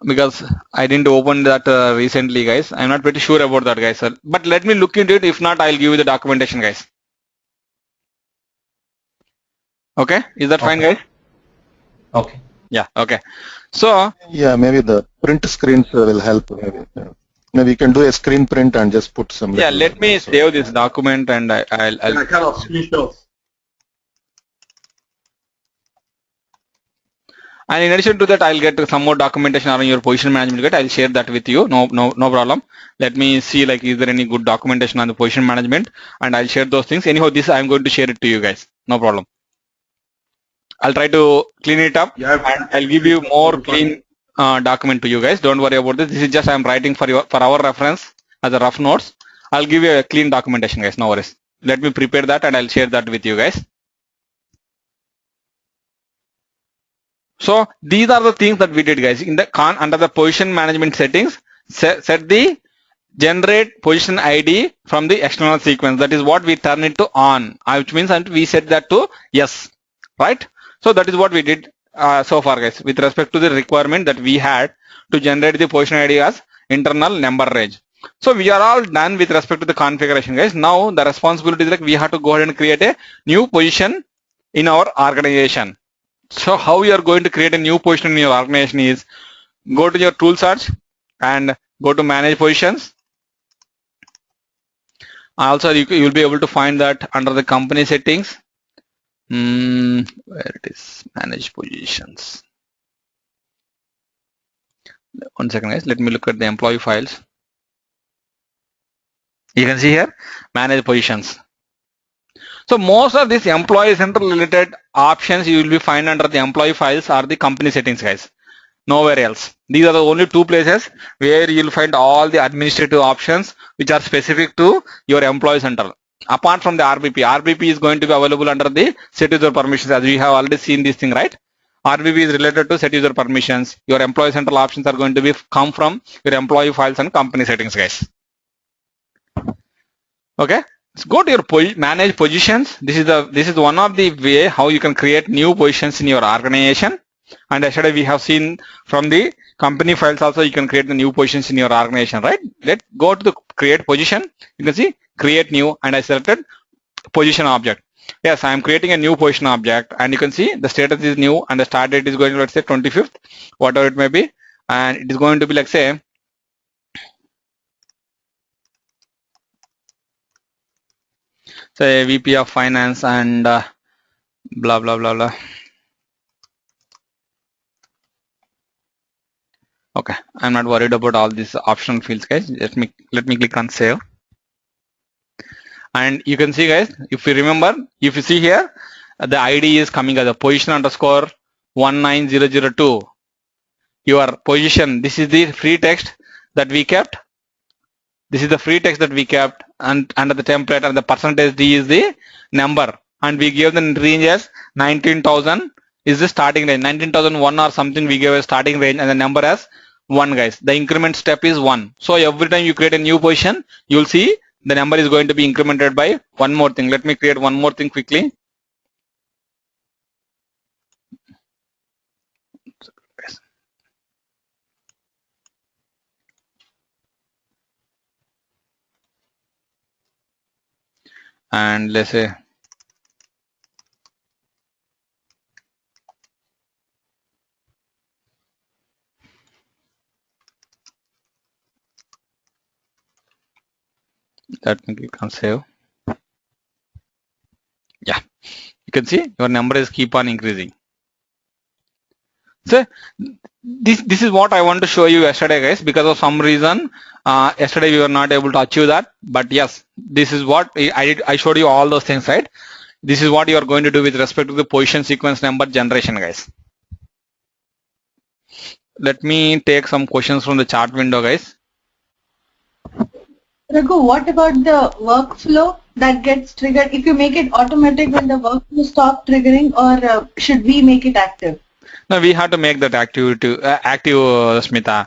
because I didn't open that recently, guys. I'm not pretty sure about that, guys. But let me look into it. If not, I'll give you the documentation, guys. Okay, is that fine, guys? Okay. Yeah. Okay. So yeah, maybe the print screens will help. Maybe you can do a screen print and just put some. Yeah, let me save this document and I'll I kind of screenshots. And in addition to that, I'll get some more documentation around your position management. Get, I'll share that with you. No problem. Let me see, like, is there any good documentation on the position management, and I'll share those things. Anyhow, this I'm going to share it to you guys. No problem. I'll try to clean it up, and I'll give you more clean document to you guys. Don't worry about this. This is just I'm writing for our reference as a rough notes. I'll give you a clean documentation, guys. No worries. Let me prepare that, and I'll share that with you guys. So these are the things that we did, guys. In the under the position management settings, set the generate position ID from the external sequence. That is what we turn it to on, which means we set that to yes, right? So that is what we did so far, guys, with respect to the requirement that we had to generate the position ID as internal number range. So we are all done with respect to the configuration, guys. Now the responsibility is like we have to go ahead and create a new position in our organization. So how you are going to create a new position in your organization is go to your tool search and go to manage positions. Also, you'll be able to find that under the company settings. Where it is, manage positions. One second, guys. Let me look at the employee files. You can see here, manage positions. So most of these employee central related options you will be find under the employee files are the company settings, guys. Nowhere else. These are the only two places where you will find all the administrative options which are specific to your employee central. Apart from the RBP, RBP is going to be available under the set user permissions, as we have already seen this thing, right? RBP is related to set user permissions. Your employee central options are going to be come from your employee files and company settings, guys. Okay. Go to your manage positions. This is one of the way how you can create new positions in your organization. And yesterday we have seen from the company files also you can create the new positions in your organization, right? Let's go to the create position. You can see create new, and I selected position object. Yes, I am creating a new position object, and you can see the status is new and the start date is going to, let's say, 25th, whatever it may be, and it is going to be like, say, VP of finance and blah blah blah blah. Okay, I'm not worried about all these optional fields, guys. Let me click on save, and you can see, guys, if you remember, if you see here, the ID is coming as a position underscore 19002. Your position, this is the free text that we kept. This is the free text that we kept, and under the template, and the percentage D is the number, and we gave the range as 19,000 is the starting range. 19,001 or something we gave a starting range, and the number as 1, guys. The increment step is 1. So every time you create a new position, you'll see the number is going to be incremented by one more thing. Let me create one more thing quickly. And let's say let me click on save. Yeah, you can see your number is keep on increasing. So this is what I want to show you yesterday, guys. Because of some reason yesterday we were not able to achieve that, but yes, this is what I showed you, all those things, right? This is what you are going to do with respect to the position sequence number generation, guys. Let me take some questions from the chat window, guys. Raghu, what about the workflow that gets triggered? If you make it automatic, will the workflow stop triggering, or should we make it active? No, we have to make that active, Smita.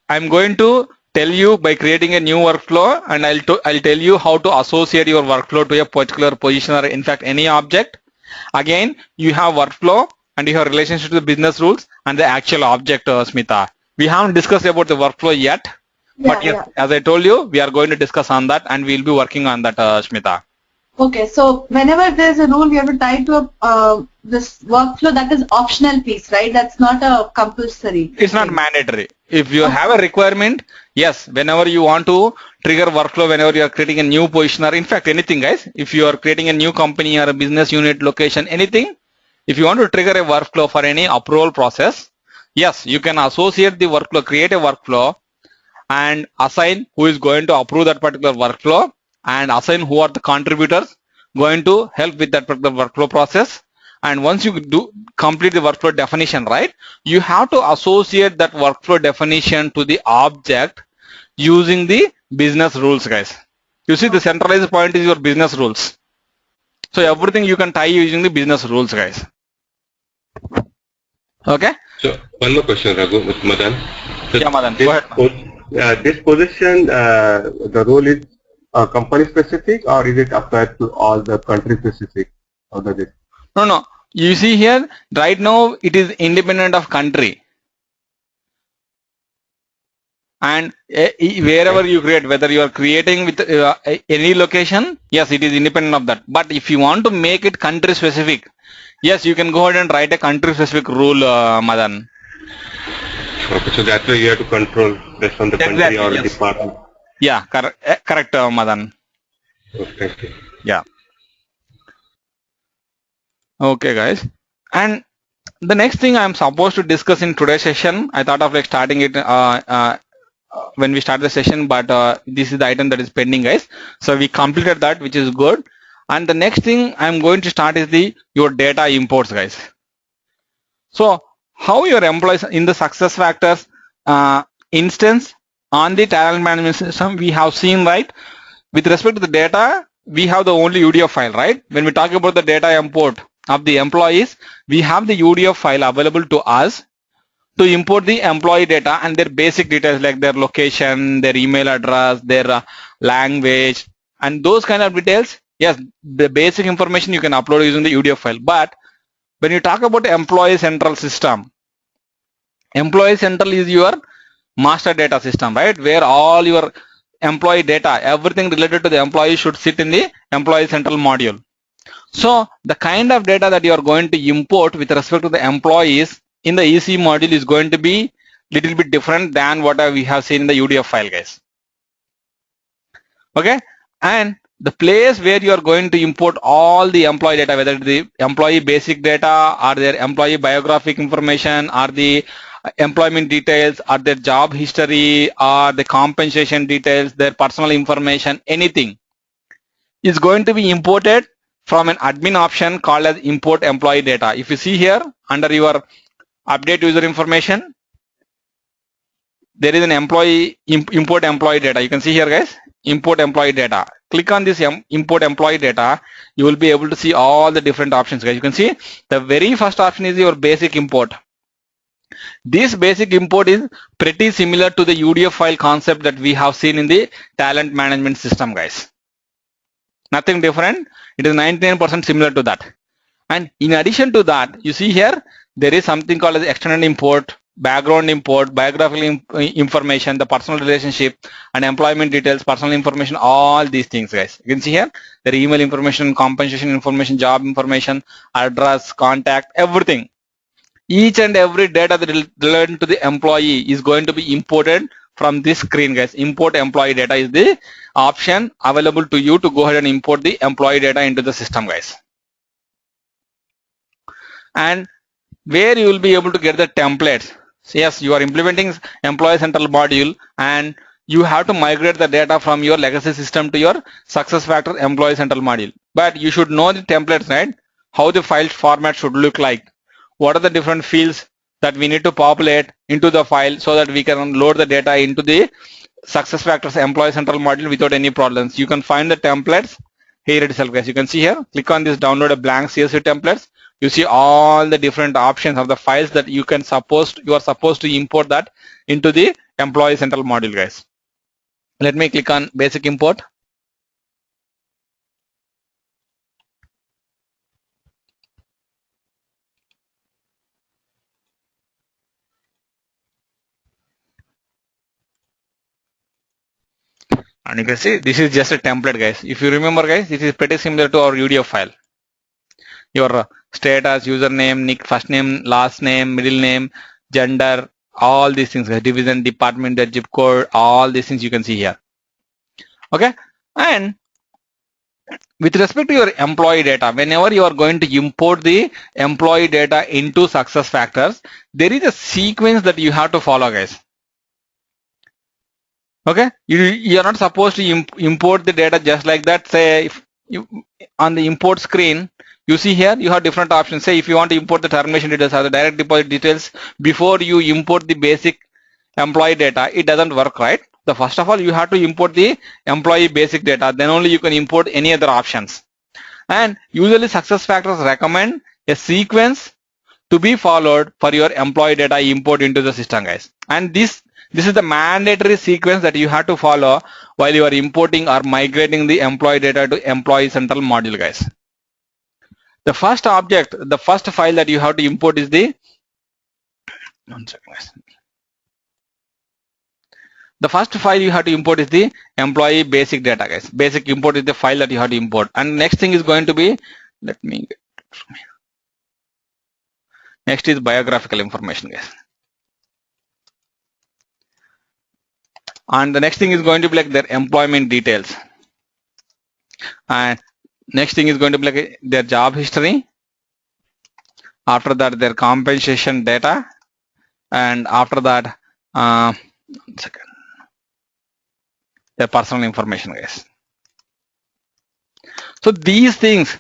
I'm going to tell you by creating a new workflow, and I'll tell you how to associate your workflow to a particular position, or in fact any object. Again, you have workflow and you have relationship to the business rules and the actual object, Smita. We haven't discussed about the workflow yet, but yes, as I told you, we are going to discuss on that and we'll be working on that, Smita. Okay, so whenever there's a rule, we have to tie to this workflow. That is optional piece, right? That's not a compulsory. It's not mandatory. If you have a requirement, yes, whenever you want to trigger workflow, whenever you are creating a new position or in fact anything, guys, if you are creating a new company or a business unit location, anything, if you want to trigger a workflow for any approval process, yes, you can associate the workflow, create a workflow and assign who is going to approve that particular workflow and assign who are the contributors going to help with that particular workflow process. And once you do complete the workflow definition, right, you have to associate that workflow definition to the object using the business rules, guys. You see, the centralized point is your business rules. So everything you can tie using the business rules, guys. Okay. So one more question, Raghu, with Madan. So Yeah, Madan, go ahead. This position, the role is company specific or is it applied to all the country specific? How does it? No. You see here, right now it is independent of country. And wherever you create, whether you are creating with any location, yes, it is independent of that. But if you want to make it country specific, yes, you can go ahead and write a country specific rule, Madan. Okay, so that way you have to control based on the country or yes. department. Yeah, correct, Madan. Okay, thank you. Yeah. Okay, guys. And the next thing I'm supposed to discuss in today's session, I thought of like starting it when we start the session, but this is the item that is pending, guys. So we completed that, which is good. And the next thing I'm going to start is your data imports, guys. So how your employees in the success factors instance on the talent management system, we have seen, right, with respect to the data, we have the only UDF file, right? When we talk about the data import of the employees, we have the UDF file available to us to import the employee data and their basic details like their location, their email address, their language, and those kind of details. Yes, the basic information you can upload using the UDF file. But when you talk about employee central system, employee central is your master data system, right? Where all your employee data, everything related to the employee should sit in the employee central module. So the kind of data that you are going to import with respect to the employees in the EC module is going to be little bit different than what we have seen in the UDF file, guys. Okay, and the place where you are going to import all the employee data, whether the employee basic data or their employee biographic information or the employment details or their job history or the compensation details, their personal information, anything is going to be imported from an admin option called as import employee data. If you see here under your update user information, there is an employee import employee data. You can see here, guys, import employee data. Click on this import employee data. You will be able to see all the different options, guys. You can see the very first option is your basic import. This basic import is pretty similar to the UDF file concept that we have seen in the talent management system, guys. Nothing different. It is 99% similar to that. And in addition to that, you see here, there is something called as external import, background import, biographical information, the personal relationship, and employment details, personal information, all these things, guys. You can see here, the email information, compensation information, job information, address, contact, everything. Each and every data that is related to the employee is going to be imported from this screen, guys. Import employee data is the option available to you to go ahead and import the employee data into the system, guys. And where you will be able to get the templates. So yes, you are implementing employee central module and you have to migrate the data from your legacy system to your success factor employee central module. But you should know the templates, right? How the file format should look like. What are the different fields that we need to populate into the file so that we can load the data into the success factors employee central module without any problems. You can find the templates here itself, guys. You can see here, click on this download a blank CSV templates. You see all the different options of the files that you are supposed to import that into the employee central module, guys. Let me click on basic import. And you can see this is just a template, guys. If you remember, guys, this is pretty similar to our UDF file. Your status, username, nick, first name, last name, middle name, gender, all these things, guys. Division, department, the zip code, all these things you can see here. Okay, and with respect to your employee data, whenever you are going to import the employee data into SuccessFactors, there is a sequence that you have to follow, guys. Okay, you are not supposed to import the data just like that. Say if you on the import screen, you see here you have different options. Say if you want to import the termination details or the direct deposit details before you import the basic employee data, it doesn't work, right? So first of all, you have to import the employee basic data, then only you can import any other options. And usually SuccessFactors recommend a sequence to be followed for your employee data import into the system, guys. And this is the mandatory sequence that you have to follow while you are importing or migrating the employee data to Employee Central module, guys. The first object, the first file that you have to import is the, one second, guys. The first file you have to import is the employee basic data, guys. Basic import is the file that you have to import. And next thing is going to be, let me get it from here. Next is biographical information, guys. And the next thing is going to be like their employment details. And next thing is going to be like their job history. After that, their compensation data. And after that, one second, their personal information, guys. So these things,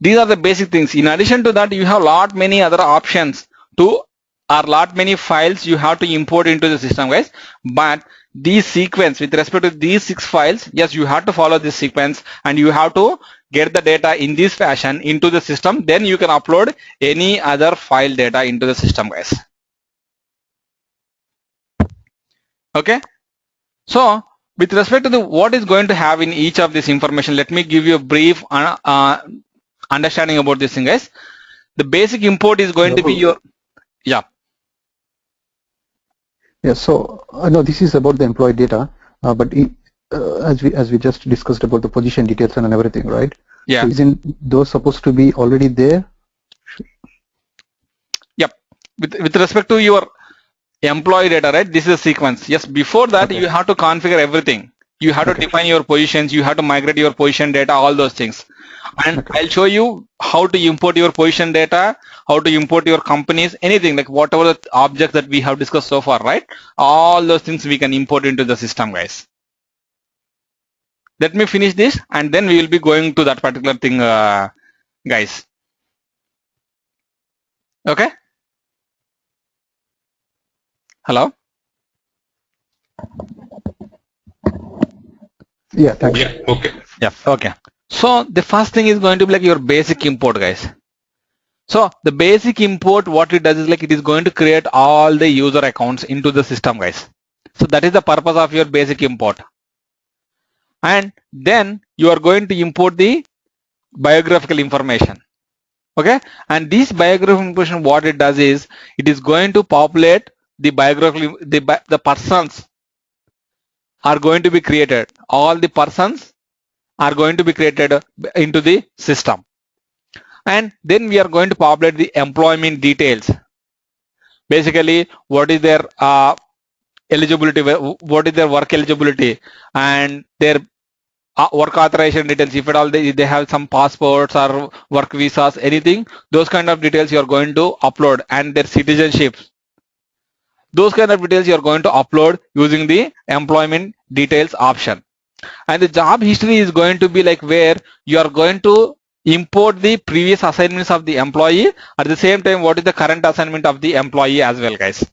these are the basic things. In addition to that, you have lot many other options to, or lot many files you have to import into the system, guys. But this sequence with respect to these 6 files, yes, you have to follow this sequence and you have to get the data in this fashion into the system. Then you can upload any other file data into the system, guys. Okay. So with respect to the what is going to have in each of this information, let me give you a brief understanding about this thing, guys. The basic import is going to be your, yeah. Yeah, so I know this is about the employee data, but as we just discussed about the position details and everything, right? Yeah. So isn't those supposed to be already there? Yep. With respect to your employee data, right? This is a sequence. Yes. Before that, Okay. you have to configure everything. You have to define your positions. You have to migrate your position data. All those things. And I'll show you how to import your position data, how to import your companies, anything like whatever the objects that we have discussed so far, right? All those things we can import into the system, guys. Let me finish this and then we will be going to that particular thing, guys. Okay. Hello. Yeah, thanks. Yeah. Okay. Yeah. Okay. So the first thing is going to be like your basic import, guys. So the basic import, what it does is like it is going to create all the user accounts into the system, guys. So that is the purpose of your basic import. And then you are going to import the biographical information. Okay. And this biographical information, what it does is it is going to populate the biographical, the persons are going to be created. All the persons are going to be created into the system. And then we are going to populate the employment details. Basically, what is their eligibility, what is their work eligibility, and their work authorization details. If at all they have some passports or work visas, anything, those kind of details you are going to upload, and their citizenship. Those kind of details you are going to upload using the employment details option. And the job history is going to be like where you are going to import the previous assignments of the employee. At the same time, what is the current assignment of the employee as well, guys.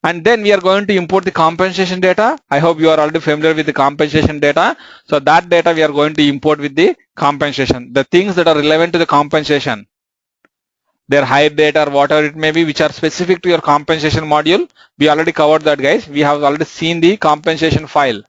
And then we are going to import the compensation data. I hope you are already familiar with the compensation data. So that data we are going to import with the compensation. The things that are relevant to the compensation, their hire date or whatever it may be, which are specific to your compensation module. We already covered that, guys. We have already seen the compensation file.